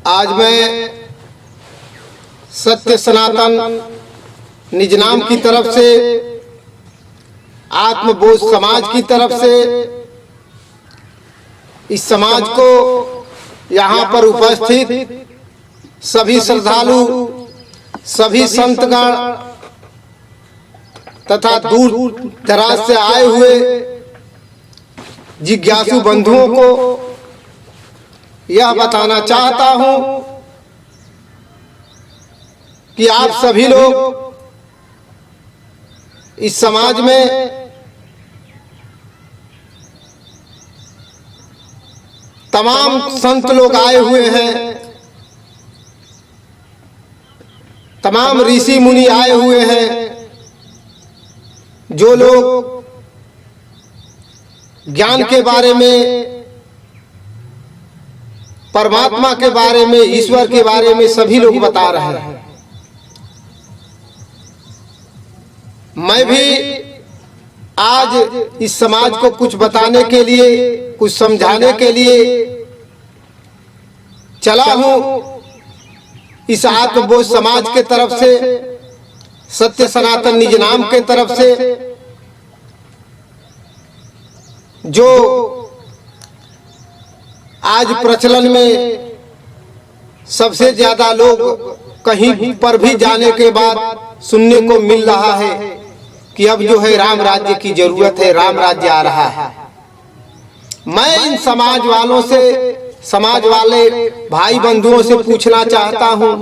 आज मैं सत्य सनातन निज नाम की तरफ से, आत्मबोध समाज की तरफ से इस समाज को यहाँ पर उपस्थित सभी श्रद्धालु, सभी संतगण तथा दूर दराज से आए हुए जिज्ञासु बंधुओं को यह बताना चाहता हूं कि आप सभी लोग इस समाज में तमाम संत लोग आए हुए हैं, तमाम ऋषि मुनि आए हुए हैं, जो लोग ज्ञान के बारे में, परमात्मा के बारे में, ईश्वर के बारे में सभी लोग बता रहे हैं। मैं भी आज इस समाज को कुछ बताने के लिए, कुछ समझाने के लिए चला हूं। इस आत्मबोध समाज के तरफ से, सत्य सनातन निज नाम के तरफ से, जो आज प्रचलन में सबसे ज्यादा लोग कहीं पर भी जाने के बाद सुनने को मिल रहा है कि अब जो है राम राज्य की जरूरत है, राम राज्य आ रहा है। मैं इन समाज वालों से, समाज वाले भाई बंधुओं से पूछना चाहता हूं,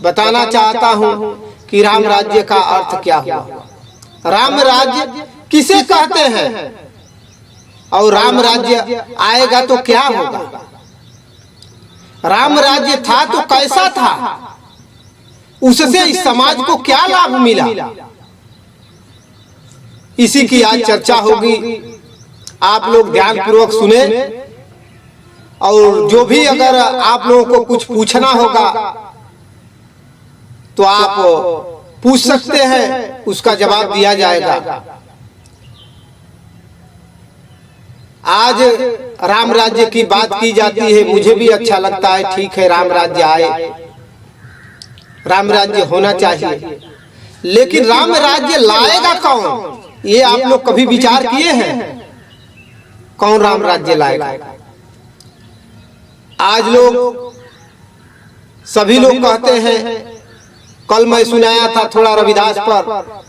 बताना चाहता हूं कि राम राज्य का अर्थ क्या हुआ, राम राज्य किसे कहते हैं और राम राज्य आएगा तो क्या होगा, राम राज्य था तो कैसा था, उससे इस समाज को क्या लाभ मिला, इसी की आज चर्चा होगी। आप लोग ध्यानपूर्वक सुने और जो भी अगर आप लोगों को कुछ पूछना होगा तो आप पूछ सकते हैं, उसका जवाब दिया जाएगा। आज राम राज्य की बात की जाती है, मुझे भी अच्छा लगता है, ठीक है राम राज्य आए, राम राज्य होना चाहिए, लेकिन राम राज्य लाएगा कौन, ये आप लोग कभी विचार किए हैं? कौन राम राज्य लाएगा? आज लोग, सभी लोग कहते हैं, कल मैं सुनाया था थोड़ा रविदास पर,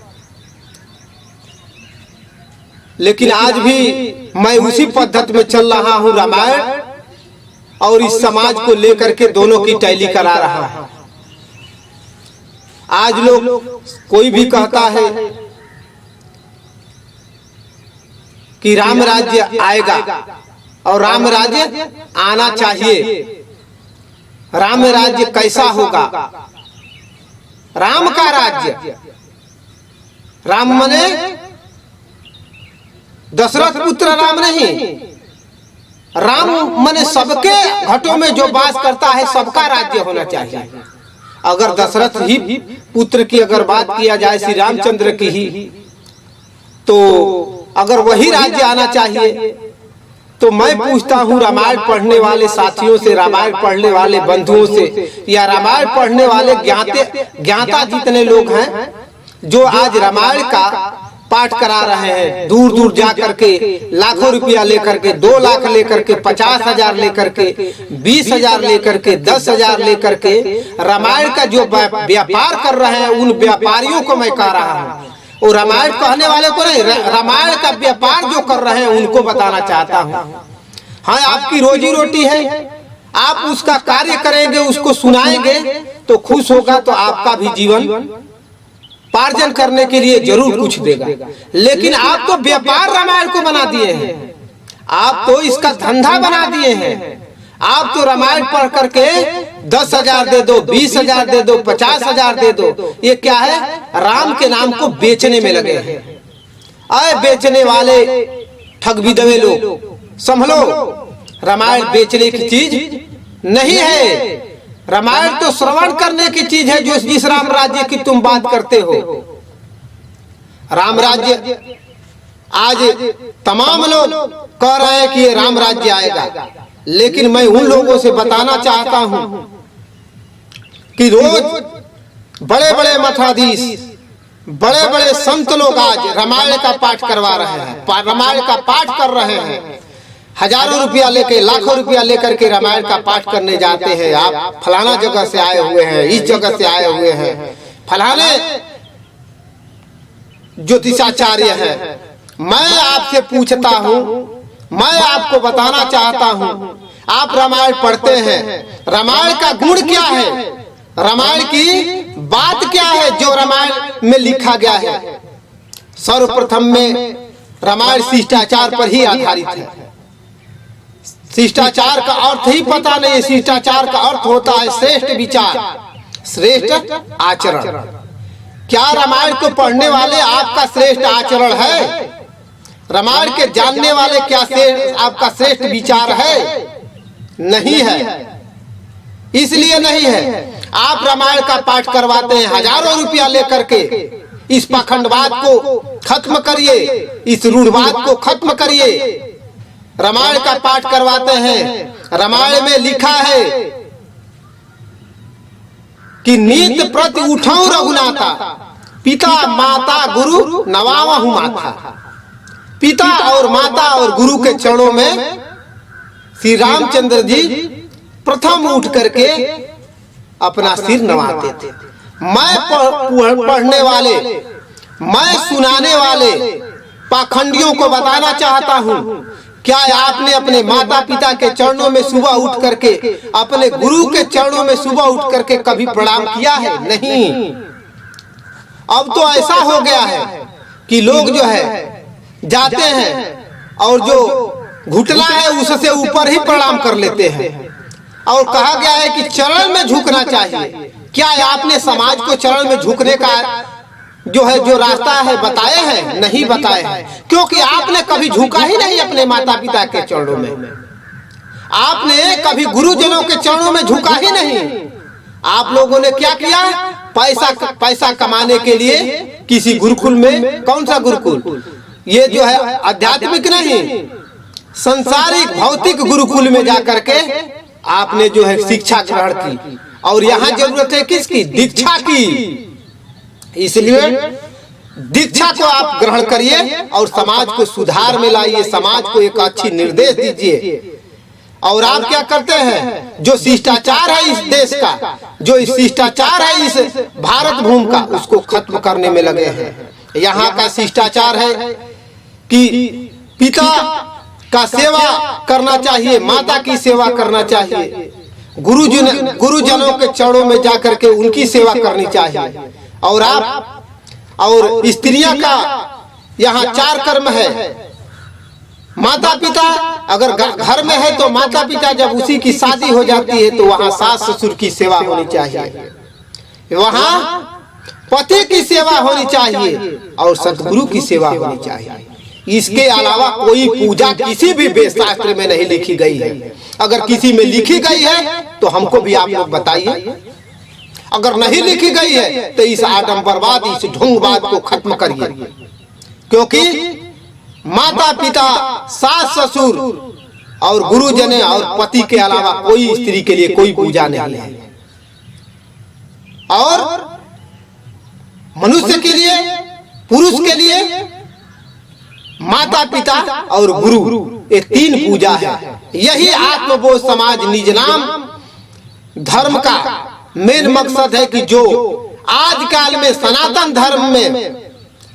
लेकिन आज भी मैं उसी पद्धति में चल रहा हूं, रामायण और इस समाज को लेकर के दोनों की टैली करा रहा हूं। आज लोग, कोई भी कहता है कि राम राज्य आएगा और राम राज्य आना चाहिए, राम राज्य कैसा होगा, राम का राज्य, राम मने दशरथ पुत्र राम नहीं, राम मने सबके घटों में जो वास करता है, सबका राज्य होना चाहिए। अगर दशरथ ही पुत्र की अगर बात किया जाए, श्री रामचंद्र की ही, तो अगर वही राज्य आना चाहिए तो मैं पूछता हूँ रामायण पढ़ने वाले साथियों से, रामायण पढ़ने वाले बंधुओं से, या रामायण पढ़ने वाले ज्ञाता जितने लोग हैं जो आज रामायण का पाठ करा रहे हैं, दूर दूर जा करके लाखों रुपया लेकर के, 2 लाख लेकर के, 50,000 लेकर के, 20,000 लेकर के, 10,000 लेकर के रामायण का जो व्यापार कर रहे हैं, उन व्यापारियों को मैं कह रहा हूँ, और रामायण कहने वाले को नहीं, रामायण का व्यापार जो कर रहे हैं उनको बताना चाहता हूँ। हाँ, आपकी रोजी रोटी है, आप उसका कार्य करेंगे, उसको सुनाएंगे तो खुश होगा, तो आपका भी जीवन पार्जन करने के लिए जरूर कुछ देगा। लेकिन आप तो व्यापार रामायण को बना दिए हैं, आप तो इसका धंधा बना दिए हैं। आप तो रामायण पढ़ करके 10,000 दे दो, 20,000 दे दो, 50,000 दे दो, ये क्या है, राम के नाम को बेचने में लगे हैं। अरे बेचने वाले ठग विधवे लोग, संभलो, रामायण बेचने की चीज नहीं है, रामायण तो श्रवण करने की चीज है। जो जिस राम राज्य की तुम बात करते हो, राम राज्य आज तमाम लोग कह रहे हैं कि ये राम राज्य आएगा, लेकिन मैं उन लोगों से बताना चाहता हूं कि रोज बड़े बड़े मठाधीश, बड़े बड़े संत लोग आज रामायण का पाठ करवा रहे हैं, रामायण का पाठ कर रहे हैं। हजारों रुपया लेके, लाखों रुपया लेकर के रामायण का पाठ करने जाते हैं। आप फलाना जगह से आए हुए हैं, इस जगह से आए हुए हैं, फलाने ज्योतिषाचार्य हैं। मैं आपसे पूछता हूँ, मैं आपको बताना चाहता हूँ, आप रामायण पढ़ते हैं, रामायण का गुण क्या है, रामायण की बात क्या है जो रामायण में लिखा गया है। सर्वप्रथम में रामायण शिष्टाचार पर ही आधारित है। शिष्टाचार का अर्थ ही पता नहीं। शिष्टाचार का अर्थ होता है श्रेष्ठ विचार, श्रेष्ठ आचरण। क्या रामायण को पढ़ने वाले आपका श्रेष्ठ आचरण है? रामायण के जानने वाले क्या आपका श्रेष्ठ विचार है? नहीं है। इसलिए नहीं है। आप रामायण का पाठ करवाते हैं, हजारों रुपया लेकर के। इस पाखंडवाद को खत्म करिए, इस रूढ़वाद को खत्म करिए। रामायण का पाठ करवाते हैं। रामायण में लिखा है कि नीत प्रति उठाऊं रघुनाथा, पिता माता गुरु नवावहु माथा। पिता और माता और गुरु के चरणों में श्री रामचंद्र जी प्रथम उठ करके अपना सिर नवाते थे। मैं पढ़ने वाले, मैं सुनाने वाले पाखंडियों को बताना चाहता हूँ, क्या आपने अपने माता पिता के चरणों में सुबह उठ करके, अपने गुरु के चरणों में सुबह उठ करके कभी प्रणाम किया है? नहीं। अब तो ऐसा हो गया है कि लोग जो है जाते हैं और जो घुटना है उससे ऊपर ही प्रणाम कर लेते हैं। और कहा गया है कि चरण में झुकना चाहिए। क्या आपने समाज को चरण में झुकने का जो है जो रास्ता है बताए हैं? नहीं बताए हैं, क्योंकि आपने कभी झुका ही नहीं अपने माता पिता के चरणों में। आपने कभी गुरुजनों के चरणों में झुका ही नहीं। आप लोगों ने क्या किया? पैसा कमाने के लिए किसी गुरुकुल में, कौन सा गुरुकुल? ये जो है आध्यात्मिक नहीं, संसारिक भौतिक गुरुकुल में जाकर के आपने जो है शिक्षा ग्रहण की। और यहाँ जरूरत है किसकी? दीक्षा की। इसलिए दीक्षा को आप ग्रहण करिए और समाज को सुधार में लाइए, समाज को एक अच्छी निर्देश दीजिए। और आप क्या करते हैं? जो शिष्टाचार है इस देश का, जो शिष्टाचार है इस भारत भूमि का, उसको खत्म करने में लगे हैं। यहाँ का शिष्टाचार है कि पिता का सेवा करना चाहिए, माता की सेवा करना चाहिए, गुरुजनों के चरणों में जाकर के उनकी सेवा करनी चाहिए। और आप और स्त्रियां का यहाँ 4 कर्म है। माता पिता अगर घर में है तो माता पिता जब उसी की शादी हो जाती है तो वहाँ सास ससुर की सेवा होनी चाहिए, वहाँ पति की सेवा होनी चाहिए और सतगुरु की सेवा होनी चाहिए। इसके अलावा कोई पूजा किसी भी वेद शास्त्र में नहीं लिखी गई है। अगर किसी में लिखी गई है तो हमको भी आप लोग बताइए। अगर नहीं लिखी गई है तो इस आडंबरवाद, इस ढोंगवाद को खत्म करिए। क्योंकि माता पिता, सास ससुर और गुरुजन और पति के अलावा कोई स्त्री के लिए कोई पूजा नहीं है। और मनुष्य के लिए, पुरुष के लिए माता पिता और गुरु, ये 3 पूजा है। यही आत्मबोध समाज निज नाम धर्म का मेन मकसद है कि जो आजकल में सनातन धर्म में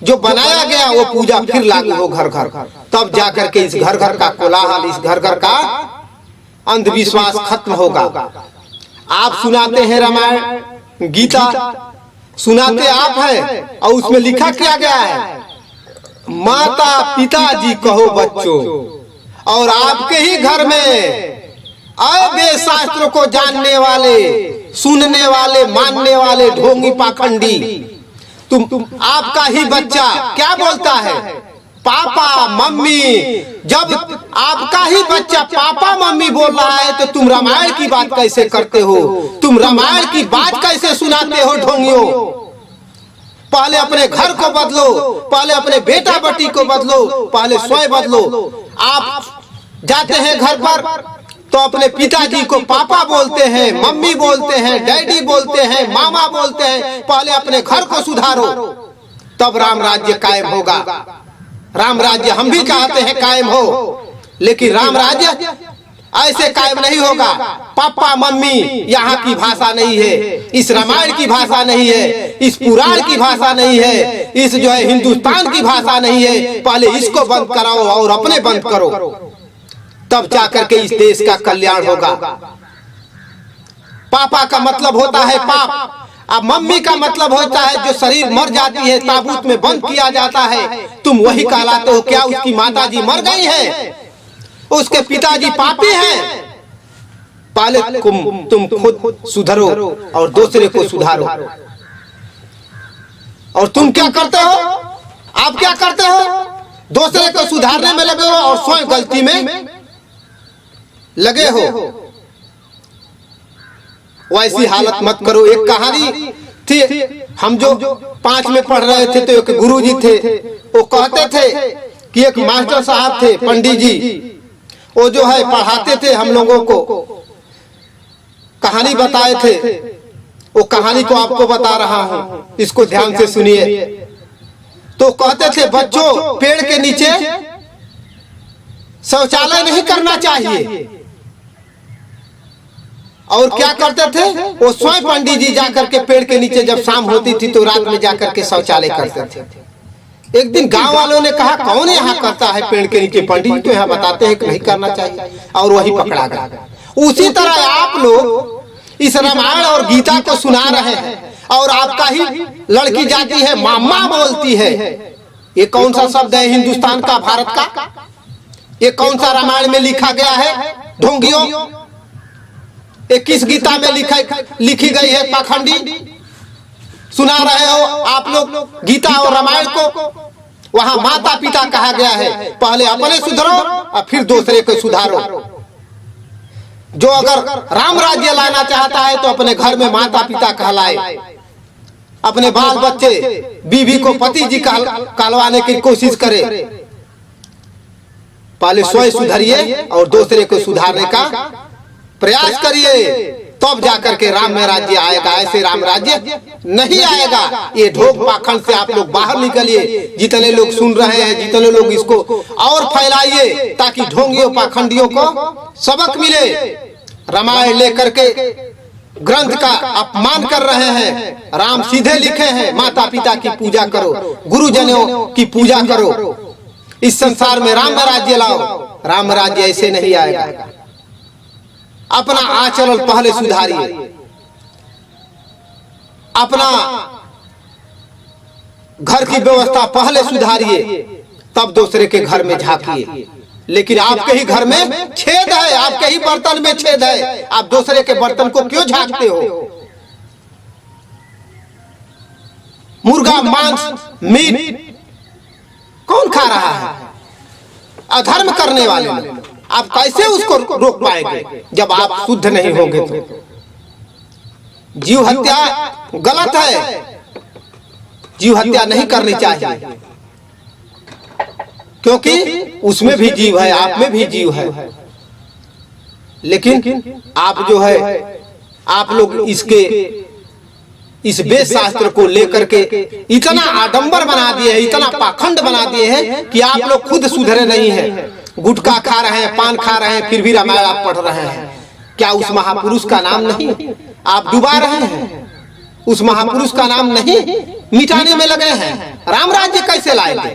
जो बनाया गया वो पूजा फिर लागू हो घर घर। तब जाकर के इस घर घर का कोलाहल, इस घर घर का अंधविश्वास खत्म होगा। आप सुनाते हैं रामायण, गीता सुनाते आप हैं और उसमें लिखा क्या गया है? माता पिताजी कहो बच्चों। और आपके ही घर में वेद शास्त्रों को जानने वाले, सुनने वाले, मानने वाले ढोंगी पाखंडी, तुम आपका ही बच्चा क्या बोलता है? Papa mummy. जब आपका ही बच्चा पापा मम्मी बोल रहा है तो तुम रामायण की बात कैसे करते हो? तुम रामायण की बात कैसे सुनाते हो ढोंगियों? पहले अपने घर को बदलो, पहले अपने बेटा बेटी को बदलो, पहले स्वयं बदलो। आप जाते हैं घर पर तो अपने पिताजी को पापा बोलते हैं, मम्मी बोलते हैं, डैडी बोलते हैं, मामा बोलते हैं। पहले अपने घर को सुधारो, तब राम राज्य कायम होगा। राम राज्य हम भी चाहते हैं कायम हो, लेकिन राम राज्य ऐसे कायम नहीं होगा। पापा मम्मी यहाँ की भाषा नहीं है, इस रामायण की भाषा नहीं है, इस पुराण की भाषा नहीं है, इस जो है हिंदुस्तान की भाषा नहीं है। पहले इसको बंद कराओ और अपने बंद करो, तब जाकर के इस देश का कल्याण होगा। पापा का मतलब होता है पाप, अब मम्मी का मतलब होता है जो शरीर मर जाती है, ताबूत में बंद किया जाता है, तुम वही कहलाते हो। क्या उसकी माताजी मर गई है? उसके पिताजी पापी हैं। पहले तुम खुद सुधरो और दूसरे को सुधारो। और तुम क्या करते हो? आप क्या करते हो? दूसरे को सुधारने में लगे हो और स्वयं गलती में लगे हो। वैसी हालत मत करो। एक कहानी थी, हम जो 5 में पढ़ रहे थे तो एक गुरुजी थे, वो कहते थे कि एक मास्टर साहब थे, पंडित जी, वो जो है पढ़ाते थे हम लोगों को, कहानी बताए थे। वो कहानी को आपको बता रहा हूं, इसको ध्यान से सुनिए। तो कहते थे बच्चों, पेड़ के नीचे शौचालय नहीं करना चाहिए। और क्या करते थे? वो स्वयं पंडित जी जाकर के पेड़ के नीचे जब शाम होती थी तो रात में जाकर के शौचालय करते थे। एक दिन गांव वालों ने कहा कौन यहाँ करता है पेड़ के नीचे? पंडित जी तो यहाँ बताते हैं कि नहीं करना चाहिए, और वही पकड़ा गया। उसी तरह आप लोग इस रामायण और गीता को सुना रहे हैं और आपका ही लड़की जाती है मामा बोलती है। ये कौन सा शब्द है हिंदुस्तान का, भारत का? ये कौन सा रामायण में लिखा गया है? ढोंगियों, ये किस गीता में लिखी गई है? पाखंडी सुना रहे हो आप लोग गीता और रामायण को। वहां माता पिता कहा गया है, पहले अपने सुधरो और फिर दूसरे को सुधारो। जो अगर राम राज्य लाना चाहता है तो अपने घर में माता पिता कहलाए, अपने बाल बच्चे बीवी को पति जी कहलवाने की कोशिश करे। पहले स्वयं सुधरिए और दूसरे को सुधारने का प्रयास करिए, तब जाकर के राम में राज्य आएगा। ऐसे राम राज्य नहीं आएगा। ये ढोंग पाखंड से आप लोग बाहर निकलिए। जितने लोग सुन रहे हैं, जितने लोग इसको और फैलाइए, ताकि ढोंगियों पाखंडियों को सबक मिले। रामायण लेकर के ग्रंथ का अपमान कर रहे हैं। राम सीधे लिखे हैं, माता पिता की पूजा करो, गुरुजनों की पूजा करो, इस संसार में राम राज्य लाओ। राम राज्य ऐसे नहीं आएगा। अपना आचरण पहले सुधारिए, अपना घर की व्यवस्था पहले सुधारिए, तब दूसरे के घर में झांकिए। लेकिन आपके ही घर में छेद है, आपके ही बर्तन में छेद है, आप दूसरे के बर्तन को क्यों झांकते हो? मुर्गा मांस मीट कौन खा रहा है? अधर्म करने वाले। आप कैसे उसको रोक पाएंगे जब आप शुद्ध नहीं होंगे? तो जीव हत्या गलत है, जीव हत्या नहीं करनी चाहिए, क्योंकि उसमें भी जीव है, आप में भी जीव है। लेकिन आप जो है, आप लोग इस वेद शास्त्र को लेकर के इतना आडंबर बना दिए हैं, इतना पाखंड बना दिए हैं कि आप लोग खुद सुधरे नहीं हैं। गुटखा खा रहे हैं, पान खा रहे हैं, फिर भी रामायण आप पढ़ रहे हैं। क्या उस महापुरुष का नाम नहीं आप डुबा रहे हैं? उस महापुरुष का नाम नहीं मिटाने में लगे हैं? राम राज्य कैसे लाएंगे?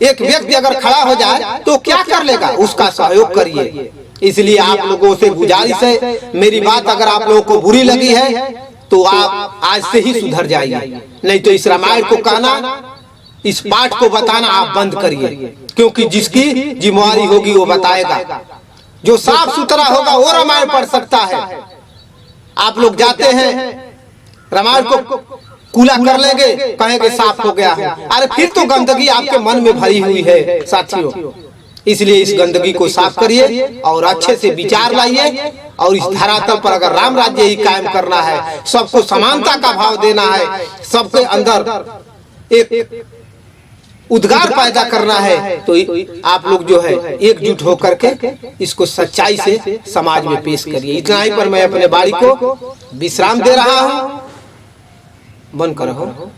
एक व्यक्ति अगर खड़ा हो जाए तो क्या कर लेगा? उसका सहयोग करिए। इसलिए आप लोगों से गुजारिश है, मेरी बात अगर आप लोगों को बुरी लगी है तो आप आज से ही सुधर जाइए, नहीं तो इस रामायण को कहना, इस पाठ को बताना आप बंद करिए। क्योंकि जिसकी जिम्मेवारी होगी वो बताएगा। जो साफ सुथरा होगा वो रामायण पढ़ सकता है। आप लोग जाते हैं रामायण को कूला कर लेंगे, कहेंगे साफ हो गया है। अरे फिर तो गंदगी आपके मन में भरी हुई है साथियों। इसलिए इस गंदगी को साफ करिए और अच्छे से विचार लाइए। और इस धरातल पर अगर राम राज्य ही कायम करना है, सबको समानता का भाव देना है, सबके अंदर एक उद्गार पैदा करना है तो आप लोग जो है एकजुट होकर के इसको सच्चाई से समाज में पेश करिए। इतना ही पर मैं अपने बाड़ी को विश्राम दे रहा हूँ। बंद करो।